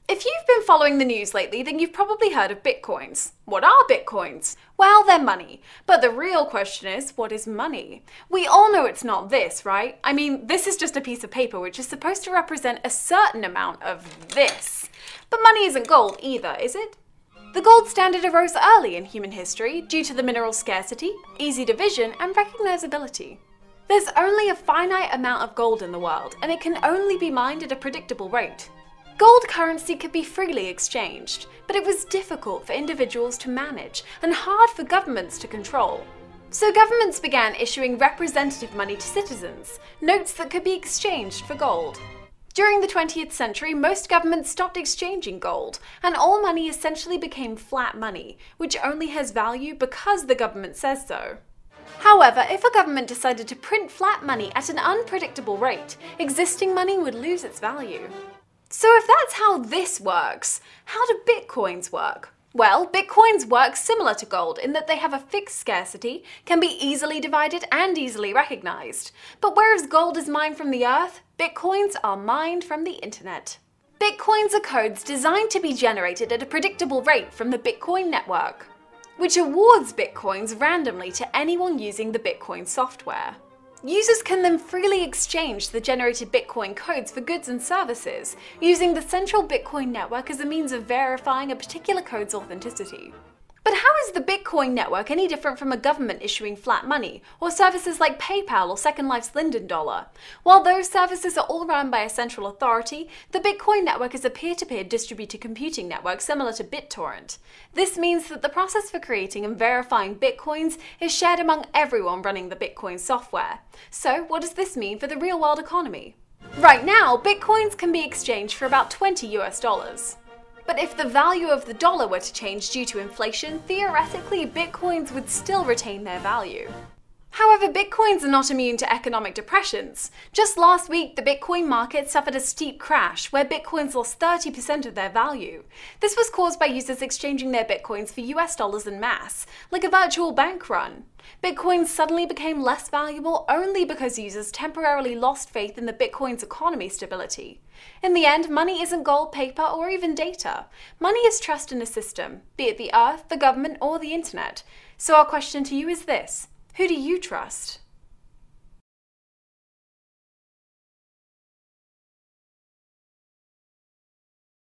If you've been following the news lately, then you've probably heard of bitcoins. What are bitcoins? Well, they're money. But the real question is, what is money? We all know it's not this, right? I mean, this is just a piece of paper which is supposed to represent a certain amount of this. But money isn't gold either, is it? The gold standard arose early in human history due to the mineral scarcity, easy division, and recognizability. There's only a finite amount of gold in the world, and it can only be mined at a predictable rate. Gold currency could be freely exchanged, but it was difficult for individuals to manage and hard for governments to control. So governments began issuing representative money to citizens, notes that could be exchanged for gold. During the 20th century, most governments stopped exchanging gold, and all money essentially became flat money, which only has value because the government says so. However, if a government decided to print flat money at an unpredictable rate, existing money would lose its value. So if that's how this works, how do bitcoins work? Well, bitcoins work similar to gold in that they have a fixed scarcity, can be easily divided and easily recognized. But whereas gold is mined from the earth, bitcoins are mined from the internet. Bitcoins are codes designed to be generated at a predictable rate from the Bitcoin network, which awards bitcoins randomly to anyone using the Bitcoin software. Users can then freely exchange the generated Bitcoin codes for goods and services, using the central Bitcoin network as a means of verifying a particular code's authenticity. But how is the Bitcoin network any different from a government issuing flat money, or services like PayPal or Second Life's Linden Dollar? While those services are all run by a central authority, the Bitcoin network is a peer-to-peer distributed computing network similar to BitTorrent. This means that the process for creating and verifying Bitcoins is shared among everyone running the Bitcoin software. So what does this mean for the real-world economy? Right now, Bitcoins can be exchanged for about $20 US. But if the value of the dollar were to change due to inflation, theoretically, bitcoins would still retain their value. However, bitcoins are not immune to economic depressions. Just last week, the Bitcoin market suffered a steep crash where bitcoins lost 30% of their value. This was caused by users exchanging their bitcoins for US dollars en masse, like a virtual bank run. Bitcoins suddenly became less valuable only because users temporarily lost faith in the Bitcoin's economy stability. In the end, money isn't gold, paper, or even data. Money is trust in a system, be it the earth, the government, or the internet. So our question to you is this: who do you trust?